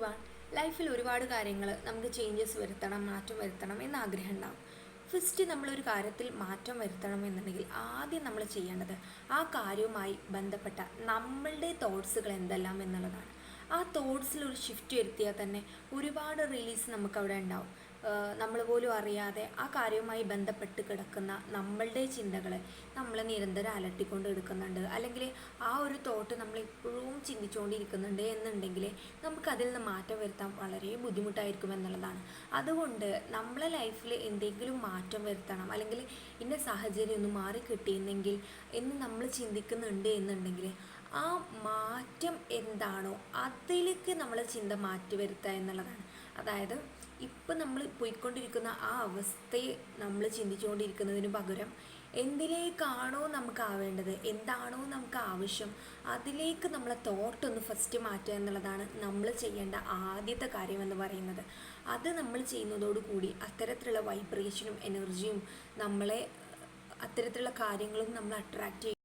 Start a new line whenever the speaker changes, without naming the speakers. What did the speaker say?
Everyone. ലൈഫിൽ ഒരുപാട് കാര്യങ്ങൾ നമുക്ക് ചേഞ്ചസ് വരുത്തണം, മാറ്റം വരുത്തണം എന്ന ആഗ്രഹം ഉണ്ടാവും. ഫസ്റ്റ് നമ്മളൊരു കാര്യത്തിൽ മാറ്റം വരുത്തണം എന്നുണ്ടെങ്കിൽ ആദ്യം നമ്മൾ ചെയ്യേണ്ടത് ആ കാര്യവുമായി ബന്ധപ്പെട്ട നമ്മളുടെ തോട്ട്സുകൾ എന്തെല്ലാം എന്നുള്ളതാണ്. ആ തോട്ട്സിൽ ഒരു ഷിഫ്റ്റ് വരുത്തിയാൽ തന്നെ ഒരുപാട് റിലീസ് നമുക്കവിടെ ഉണ്ടാവും. നമ്മൾ പോലും അറിയാതെ ആ കാര്യവുമായി ബന്ധപ്പെട്ട് കിടക്കുന്ന നമ്മളുടെ ചിന്തകളെ നമ്മൾ നിരന്തരം അലട്ടിക്കൊണ്ട് എടുക്കുന്നുണ്ട്, അല്ലെങ്കിൽ ആ ഒരു തോട്ട് നമ്മൾ എപ്പോഴും ചിന്തിച്ചുകൊണ്ടിരിക്കുന്നുണ്ട് എന്നുണ്ടെങ്കിൽ നമുക്കതിൽ നിന്ന് മാറ്റം വരുത്താൻ വളരെ ബുദ്ധിമുട്ടായിരിക്കും എന്നുള്ളതാണ്. അതുകൊണ്ട് നമ്മളെ ലൈഫിൽ എന്തെങ്കിലും മാറ്റം വരുത്തണം, അല്ലെങ്കിൽ ഇന്ന സാഹചര്യം ഒന്ന് മാറി കിട്ടിയിരുന്നെങ്കിൽ എന്ന് നമ്മൾ ചിന്തിക്കുന്നുണ്ട് എന്നുണ്ടെങ്കിൽ ആ മാറ്റം എന്താണോ അതിലേക്ക് നമ്മൾ ചിന്ത മാറ്റി വരുത്തുക എന്നുള്ളതാണ്. അതായത് ഇപ്പം നമ്മൾ പോയിക്കൊണ്ടിരിക്കുന്ന ആ അവസ്ഥയെ നമ്മൾ ചിന്തിച്ചുകൊണ്ടിരിക്കുന്നതിന് പകരം എന്തിലേക്കാണോ നമുക്ക് ആവേണ്ടത്, എന്താണോ നമുക്ക് ആവശ്യം, അതിലേക്ക് നമ്മളെ തോട്ടൊന്ന് ഫസ്റ്റ് മാറ്റുക എന്നുള്ളതാണ് നമ്മൾ ചെയ്യേണ്ട ആദ്യത്തെ കാര്യമെന്ന് പറയുന്നത്. അത് നമ്മൾ ചെയ്യുന്നതോടുകൂടി അത്തരത്തിലുള്ള വൈബ്രേഷനും എനർജിയും നമ്മളെ അത്തരത്തിലുള്ള കാര്യങ്ങളും നമ്മൾ അട്രാക്റ്റ് ചെയ്യും.